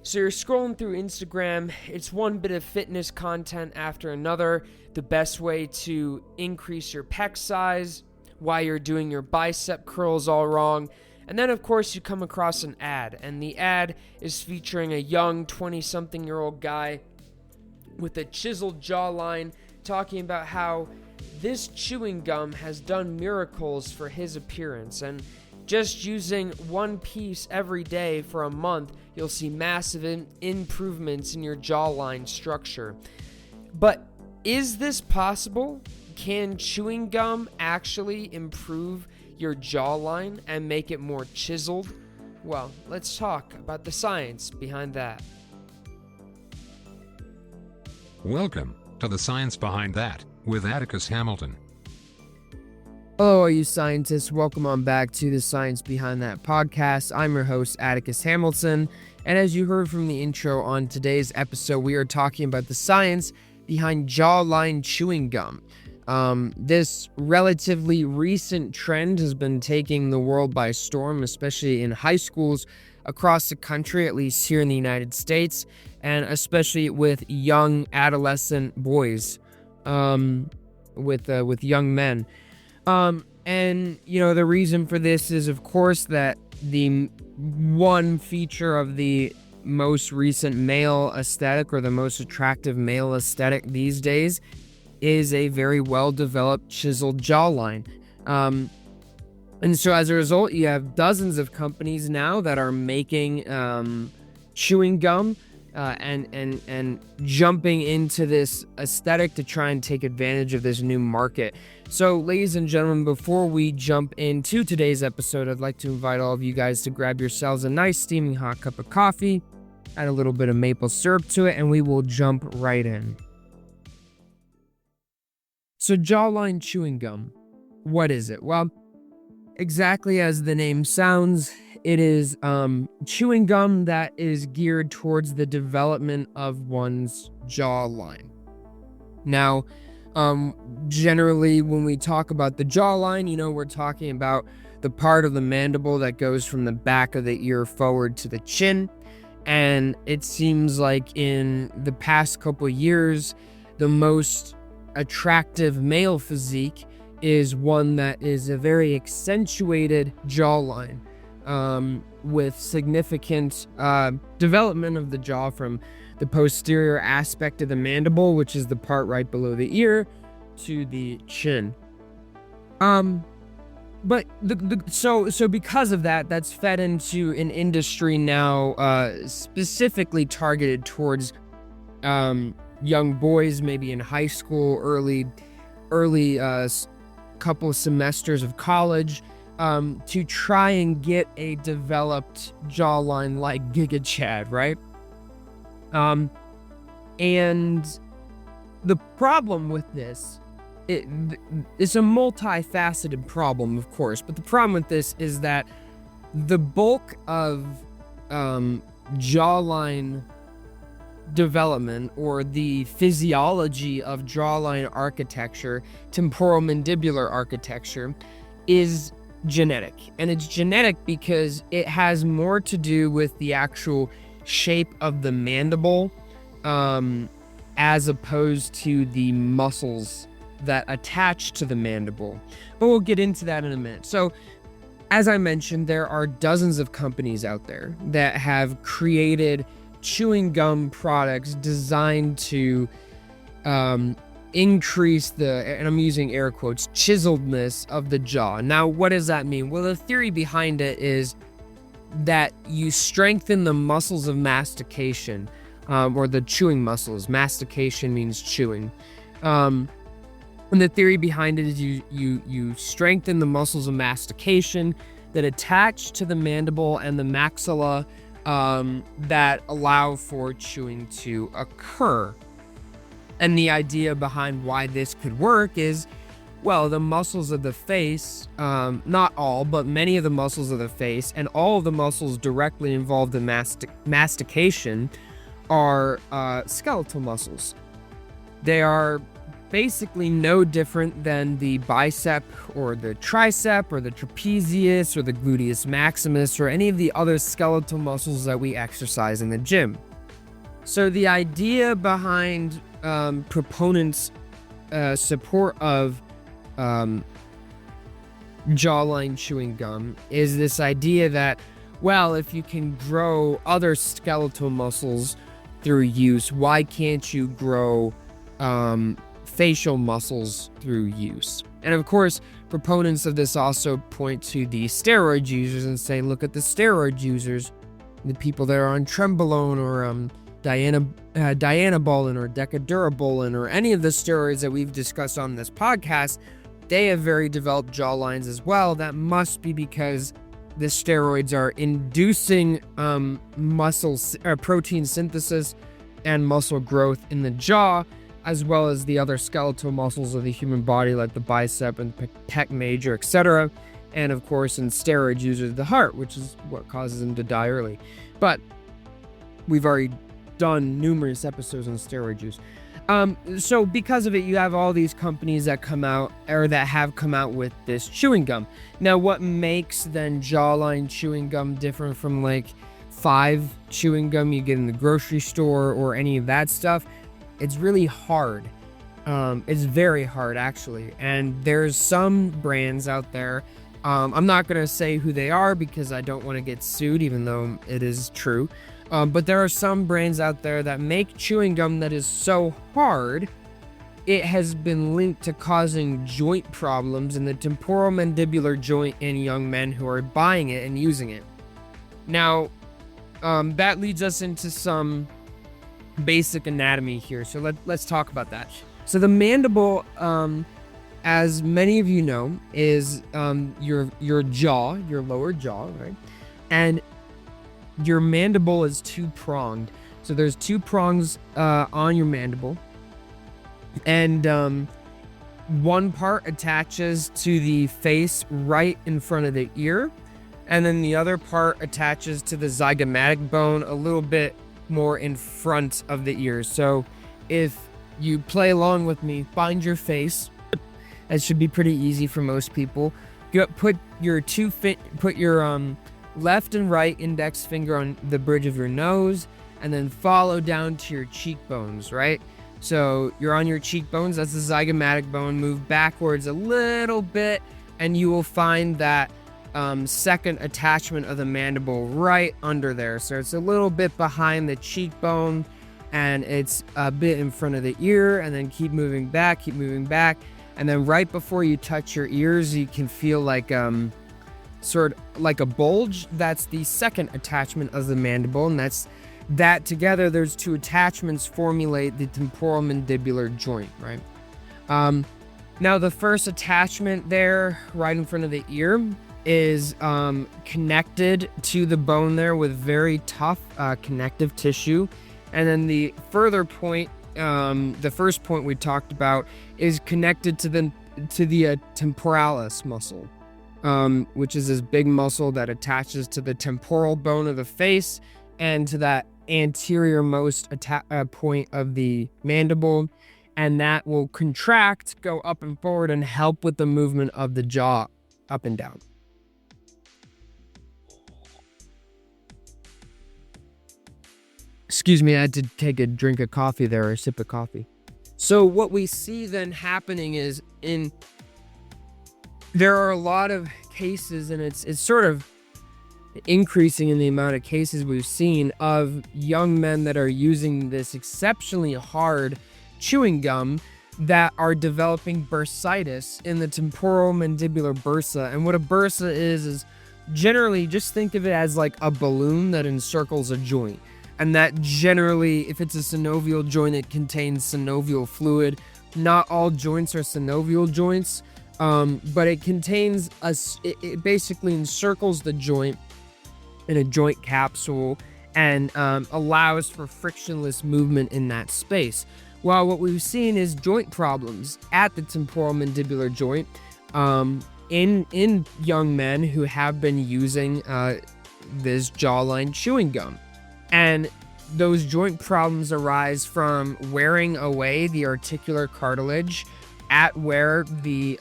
So you're scrolling through Instagram, it's one bit of fitness content after another, the best way to increase your pec size, why you're doing your bicep curls all wrong, and then of course you come across an ad, and the ad is featuring a young 20-something-year-old guy with a chiseled jawline talking about how this chewing gum has done miracles for his appearance, and just using one piece every day for a month, you'll see massive improvements in your jawline structure. But is this possible? Can chewing gum actually improve your jawline and make it more chiseled? Well, let's talk about the science behind that. Welcome to The Science Behind That with Atticus Hamilton. Hello, all you scientists. Welcome on back to the Science Behind That podcast. I'm your host, Atticus Hamilton, and as you heard from the intro on today's episode, we are talking about the science behind Jawline Chewing Gum. This relatively recent trend has been taking the world by storm, especially in high schools across the country, at least here in the United States, and especially with young adolescent boys, with young men. And, you know, the reason for this is, of course, that the one feature of the most recent male aesthetic, or the most attractive male aesthetic these days, is a very well-developed chiseled jawline. And so as a result, you have dozens of companies now that are making chewing gum and jumping into this aesthetic to try and take advantage of this new market. So, ladies and gentlemen, before we jump into today's episode, I'd like to invite all of you guys to grab yourselves a nice steaming hot cup of coffee, add a little bit of maple syrup to it, and we will jump right in. So, Jawline Chewing Gum, what is it? Well, exactly as the name sounds, it is chewing gum that is geared towards the development of one's jawline. Now, generally, when we talk about the jawline, you know, we're talking about the part of the mandible that goes from the back of the ear forward to the chin. And it seems like in the past couple years, the most attractive male physique is one that is a very accentuated jawline, with significant development of the jaw from the posterior aspect of the mandible, which is the part right below the ear, to the chin. But so because of that, that's fed into an industry now specifically targeted towards young boys, maybe in high school, early couple semesters of college, to try and get a developed jawline like Giga Chad, right? And the problem with this, it's a multifaceted problem, of course, but the problem with this is that the bulk of jawline development, or the physiology of jawline architecture, temporomandibular architecture, is genetic. And it's genetic because it has more to do with the actual shape of the mandible, as opposed to the muscles that attach to the mandible. But we'll get into that in a minute. So, as I mentioned, there are dozens of companies out there that have created chewing gum products designed to increase the, and I'm using air quotes, chiseledness of the jaw. Now, what does that mean? Well, the theory behind it is that you strengthen the muscles of mastication, or the chewing muscles. Mastication means chewing. And the theory behind it is you strengthen the muscles of mastication that attach to the mandible and the maxilla, that allow for chewing to occur. And the idea behind why this could work is, well, the muscles of the face, not all, but many of the muscles of the face, and all of the muscles directly involved in mastication are skeletal muscles. They are basically no different than the bicep or the tricep or the trapezius or the gluteus maximus or any of the other skeletal muscles that we exercise in the gym. So the idea behind proponents' support of jawline chewing gum is this idea that, well, if you can grow other skeletal muscles through use, why can't you grow facial muscles through use? And of course, proponents of this also point to the steroid users and say, look at the steroid users, the people that are on Trenbolone or Dianabolin or Decadurabolin or any of the steroids that we've discussed on this podcast. They have very developed jawlines as well. That must be because the steroids are inducing protein synthesis and muscle growth in the jaw, as well as the other skeletal muscles of the human body, like the bicep and pec major, etc. And of course, in steroid users, the heart, which is what causes them to die early. But we've already done numerous episodes on steroid use. So because of it, you have all these companies that come out or that have come out with this chewing gum. Now, what makes then Jawline chewing gum different from like 5 chewing gum you get in the grocery store or any of that stuff? It's really hard. It's very hard, actually. And there's some brands out there. I'm not going to say who they are because I don't want to get sued, even though it is true. But there are some brands out there that make chewing gum that is so hard, it has been linked to causing joint problems in the temporomandibular joint in young men who are buying it and using it. Now, that leads us into some basic anatomy here. So let's talk about that. So the mandible, as many of you know, is your jaw, your lower jaw, right? And your mandible is 2-pronged. So there's 2 prongs on your mandible. And one part attaches to the face right in front of the ear. And then the other part attaches to the zygomatic bone a little bit more in front of the ear. So if you play along with me, find your face. That should be pretty easy for most people. Put your left and right index finger on the bridge of your nose, and then follow down to your cheekbones, right? So you're on your cheekbones, that's the zygomatic bone. Move backwards a little bit, and you will find that second attachment of the mandible right under there. So it's a little bit behind the cheekbone, and it's a bit in front of the ear, and then keep moving back. And then right before you touch your ears, you can feel like sort of like a bulge. That's the second attachment of the mandible, and that together, there's 2 attachments formulate the temporomandibular joint, right? Now the first attachment there right in front of the ear is connected to the bone there with very tough connective tissue. And then the further point, the first point we talked about, is connected to the temporalis muscle, which is this big muscle that attaches to the temporal bone of the face and to that anterior most point of the mandible, and that will contract, go up and forward, and help with the movement of the jaw up and down. Excuse me, I had to take a drink of coffee there, or a sip of coffee. So what we see then happening is there are a lot of cases, and it's sort of increasing in the amount of cases we've seen of young men that are using this exceptionally hard chewing gum that are developing bursitis in the temporomandibular bursa. And what a bursa is generally, just think of it as like a balloon that encircles a joint. And that generally, if it's a synovial joint, it contains synovial fluid. Not all joints are synovial joints, but it contains it basically encircles the joint in a joint capsule and allows for frictionless movement in that space. Well, what we've seen is joint problems at the temporomandibular joint in young men who have been using this Jawline chewing gum. And those joint problems arise from wearing away the articular cartilage at where the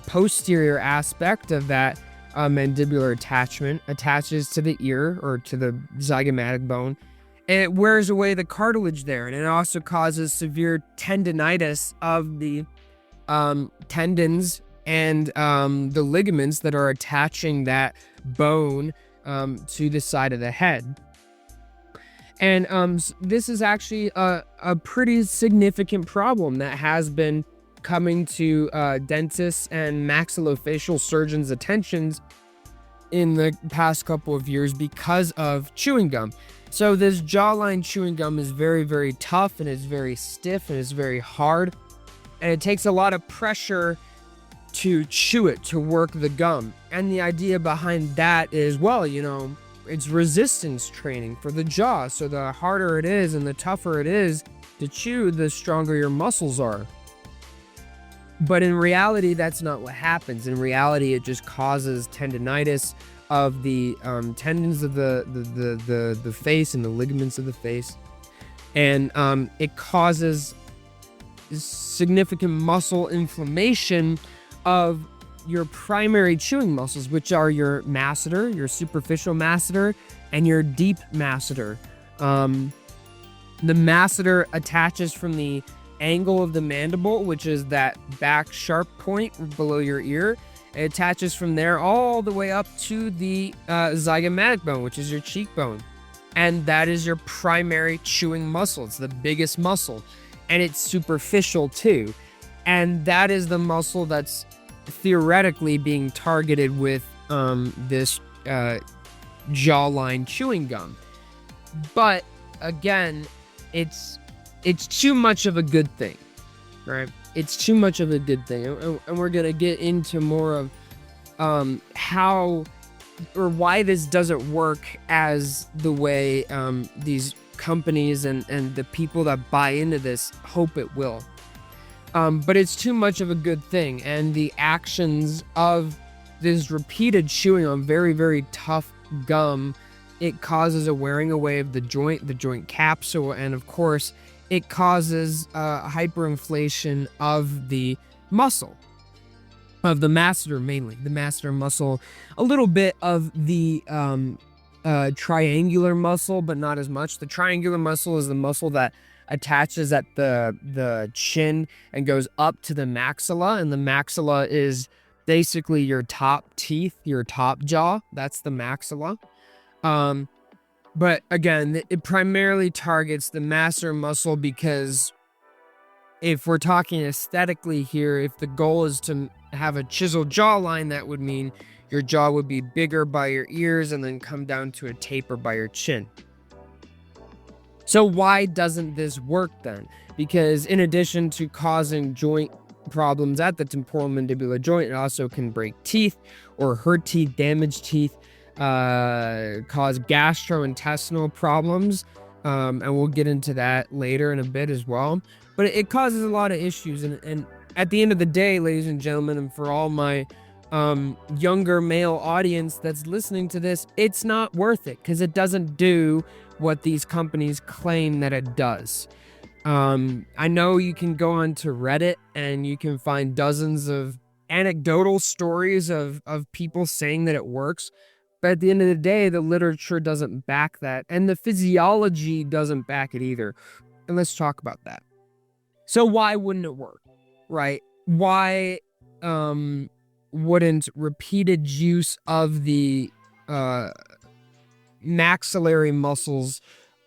posterior aspect of that mandibular attachment attaches to the ear or to the zygomatic bone. And it wears away the cartilage there, and it also causes severe tendinitis of the tendons and the ligaments that are attaching that bone to the side of the head. And this is actually a pretty significant problem that has been coming to dentists and maxillofacial surgeons' attentions in the past couple of years because of chewing gum. So this jawline chewing gum is very, very tough, and it's very stiff, and it's very hard, and it takes a lot of pressure to chew it, to work the gum. And the idea behind that is, well, it's resistance training for the jaw. So the harder it is and the tougher it is to chew, the stronger your muscles are. But in reality, that's not what happens. In reality, it just causes tendinitis of the tendons of the face and the ligaments of the face. And it causes significant muscle inflammation of your primary chewing muscles, which are your masseter, your superficial masseter, and your deep masseter. The masseter attaches from the angle of the mandible, which is that back sharp point below your ear. It attaches from there all the way up to the zygomatic bone, which is your cheekbone. And that is your primary chewing muscle. It's the biggest muscle. And it's superficial too. And that is the muscle that's theoretically being targeted with this jawline chewing gum. But again, it's too much of a good thing, right? It's too much of a good thing. And we're going to get into more of how or why this doesn't work as the way these companies and the people that buy into this hope it will. But it's too much of a good thing. And the actions of this repeated chewing on very, very tough gum, it causes a wearing away of the joint capsule, and of course, it causes hyperinflation of the muscle, of the masseter mainly, the masseter muscle, a little bit of the triangular muscle, but not as much. The triangular muscle is the muscle that attaches at the chin and goes up to the maxilla, and the maxilla is basically your top teeth, your top jaw. That's the maxilla. But again, it primarily targets the masseter muscle because if we're talking aesthetically here, if the goal is to have a chiseled jawline, that would mean your jaw would be bigger by your ears and then come down to a taper by your chin. So why doesn't this work then? Because in addition to causing joint problems at the temporal mandibular joint, it also can break teeth or hurt teeth, damage teeth, cause gastrointestinal problems, and we'll get into that later in a bit as well. But it causes a lot of issues, and at the end of the day, ladies and gentlemen, and for all my younger male audience that's listening to this, it's not worth it because it doesn't do what these companies claim that it does. I know you can go onto Reddit and you can find dozens of anecdotal stories of people saying that it works. But at the end of the day, the literature doesn't back that, and the physiology doesn't back it either. And let's talk about that. So why wouldn't it work, right? Why wouldn't repeated use of the maxillary muscles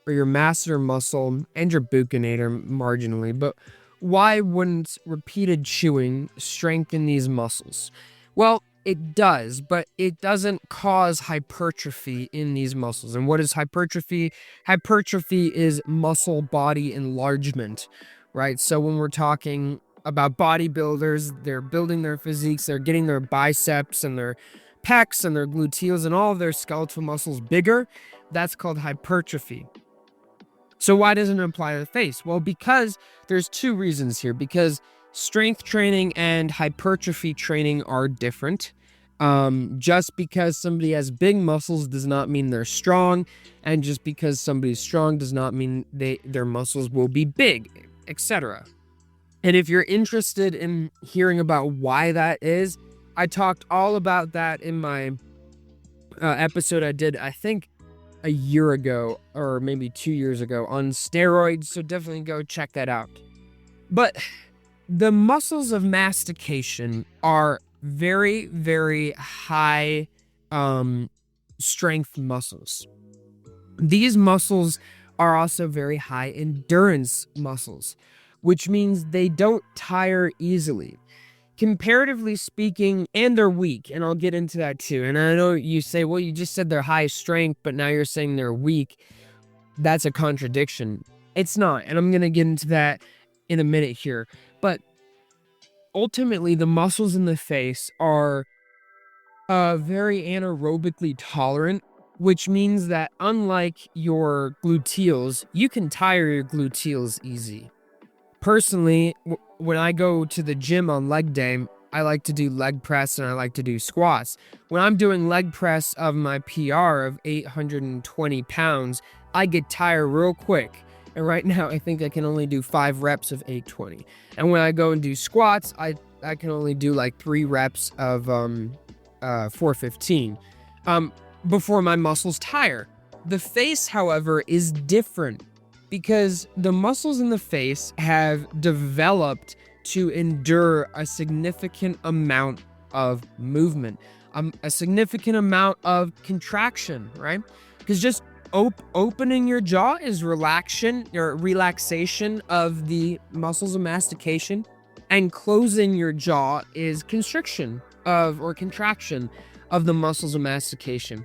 or your masseter muscle and your buccinator marginally, but why wouldn't repeated chewing strengthen these muscles? Well, it does, but it doesn't cause hypertrophy in these muscles. And what is hypertrophy? Hypertrophy is muscle body enlargement, right? So when we're talking about bodybuilders, they're building their physiques, they're getting their biceps and their pecs and their gluteals and all of their skeletal muscles bigger. That's called hypertrophy. So why doesn't it apply to the face? Well, because there's two reasons here. Because strength training and hypertrophy training are different. Just because somebody has big muscles does not mean they're strong, and just because somebody's strong does not mean their muscles will be big, etc. And if you're interested in hearing about why that is, I talked all about that in my episode I did, I think, a year ago or maybe 2 years ago on steroids, so definitely go check that out. But the muscles of mastication are very, very high strength muscles. These muscles are also very high endurance muscles, which means they don't tire easily. Comparatively speaking, and they're weak, and I'll get into that too. And I know you say, well, you just said they're high strength, but now you're saying they're weak. That's a contradiction. It's not, and I'm going to get into that in a minute here. But ultimately, the muscles in the face are very anaerobically tolerant, which means that unlike your gluteals, you can tire your gluteals easy. Personally, when I go to the gym on leg day, I like to do leg press and I like to do squats. When I'm doing leg press of my PR of 820 pounds, I get tired real quick. And right now, I think I can only do 5 reps of 820. And when I go and do squats, I can only do like 3 reps of 415 before my muscles tire. The face, however, is different, because the muscles in the face have developed to endure a significant amount of movement, a significant amount of contraction, right? Because just opening your jaw is relaxation of the muscles of mastication, and closing your jaw is constriction or contraction of the muscles of mastication.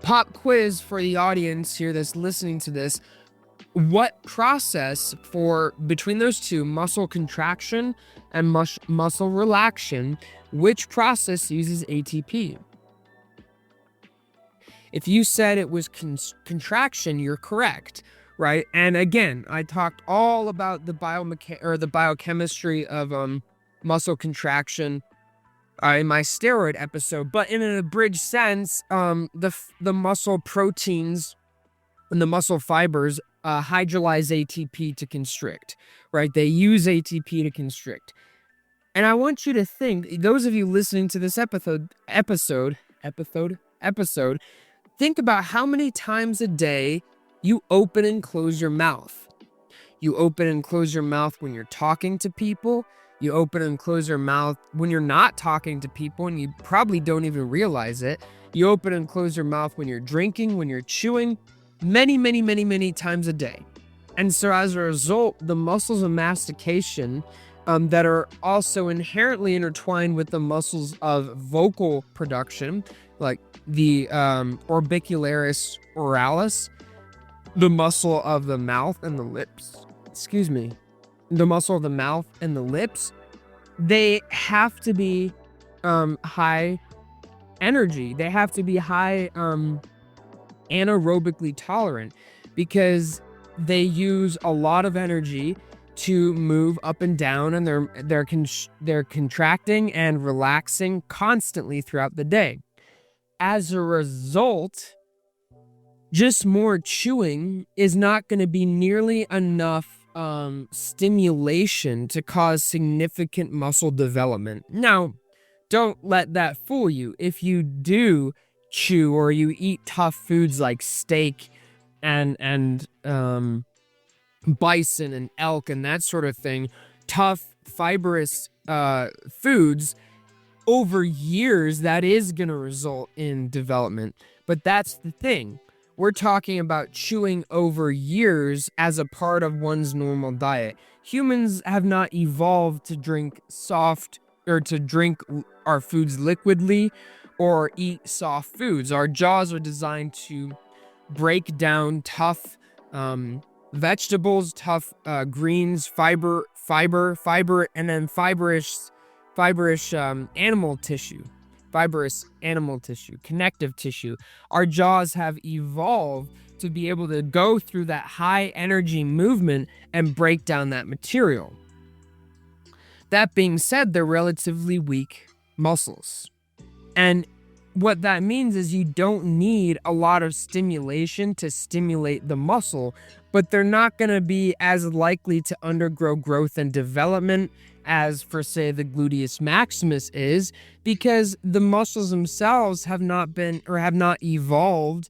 Pop quiz for the audience here that's listening to this. What process between those two, muscle contraction and muscle relaxation, which process uses ATP? If you said it was contraction, you're correct, right? And again, I talked all about the biochemistry of muscle contraction in my steroid episode, but in an abridged sense, the muscle proteins and the muscle fibers hydrolyze ATP to constrict, right? They use ATP to constrict. And I want you to think, those of you listening to this episode, think about how many times a day you open and close your mouth. You open and close your mouth when you're talking to people. You open and close your mouth when you're not talking to people, and you probably don't even realize it. You open and close your mouth when you're drinking, when you're chewing, many, many, many, many times a day. And so as a result, the muscles of mastication that are also inherently intertwined with the muscles of vocal production, like the orbicularis oralis, the muscle of the mouth and the lips, the muscle of the mouth and the lips, they have to be high energy. They have to be high anaerobically tolerant, because they use a lot of energy to move up and down, and they're contracting and relaxing constantly throughout the day. As a result, just more chewing is not going to be nearly enough stimulation to cause significant muscle development. Now, don't let that fool you. If you do chew or you eat tough foods like steak and bison and elk and that sort of thing, tough fibrous foods, over years that is going to result in development. But that's the thing. We're talking about chewing over years as a part of one's normal diet. Humans have not evolved to drink our foods liquidly or eat soft foods. Our jaws are designed to break down tough vegetables, tough greens, fiber, and then fibrous animal tissue. Fibrous animal tissue, connective tissue. Our jaws have evolved to be able to go through that high energy movement and break down that material. That being said, they're relatively weak muscles. And what that means is you don't need a lot of stimulation to stimulate the muscle, but they're not going to be as likely to undergo growth and development as, for say, the gluteus maximus is, because the muscles themselves have not evolved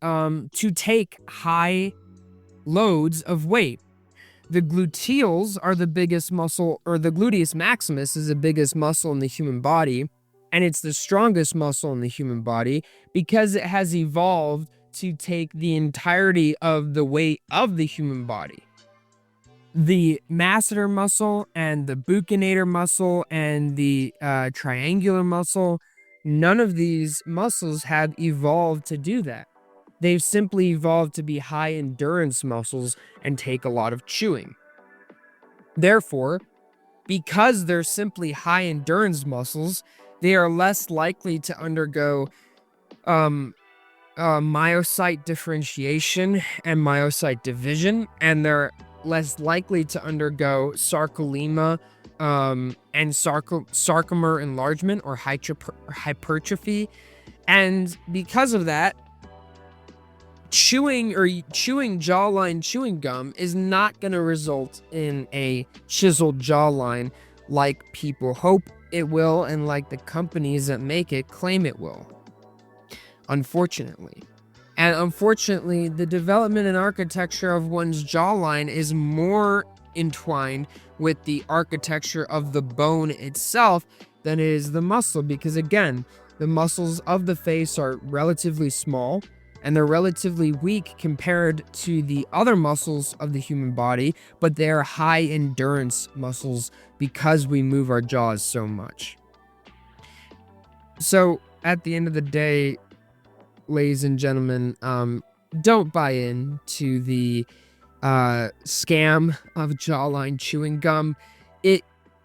to take high loads of weight. The gluteals are the biggest muscle, or the gluteus maximus is the biggest muscle in the human body, and it's the strongest muscle in the human body because it has evolved to take the entirety of the weight of the human body. The masseter muscle and the buccinator muscle and the triangular muscle, none of these muscles have evolved to do that. They've simply evolved to be high endurance muscles and take a lot of chewing. Therefore, because they're simply high endurance muscles, they are less likely to undergo myocyte differentiation and myocyte division, and they're less likely to undergo sarcolemma and sarcomer enlargement or hypertrophy. And because of that, chewing jawline chewing gum is not going to result in a chiseled jawline like people hope it will and like the companies that make it claim it will, unfortunately. And unfortunately, the development and architecture of one's jawline is more entwined with the architecture of the bone itself than it is the muscle, because again, the muscles of the face are relatively small and they're relatively weak compared to the other muscles of the human body, but they're high endurance muscles because we move our jaws so much. So at the end of the day, ladies and gentlemen, don't buy in to the scam of jawline chewing gum. It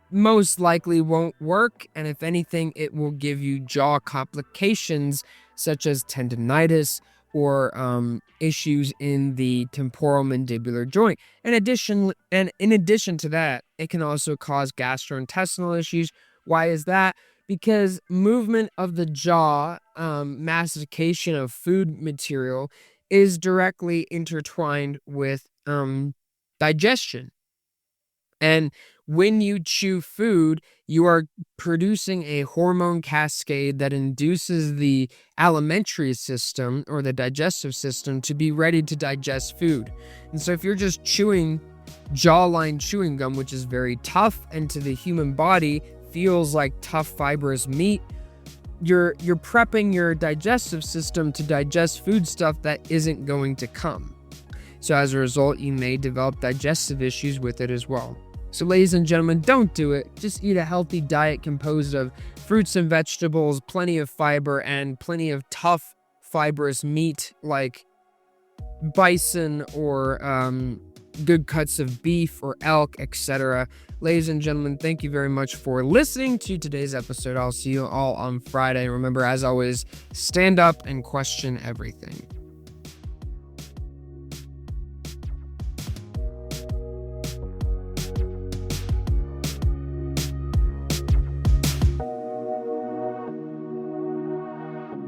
most likely won't work, and if anything, it will give you jaw complications such as tendinitis or issues in the temporal mandibular joint. In addition to that, it can also cause gastrointestinal issues. Why is that? Because movement of the jaw, mastication of food material, is directly intertwined with digestion. And when you chew food, you are producing a hormone cascade that induces the alimentary system or the digestive system to be ready to digest food. And so if you're just chewing jawline chewing gum, which is very tough and to the human body feels like tough fibrous meat, you're prepping your digestive system to digest food stuff that isn't going to come. So as a result, you may develop digestive issues with it as well. So ladies and gentlemen, don't do it. Just eat a healthy diet composed of fruits and vegetables, plenty of fiber, and plenty of tough fibrous meat like bison or good cuts of beef or elk, etc. Ladies and gentlemen, thank you very much for listening to today's episode. I'll see you all on Friday. Remember, as always, stand up and question everything.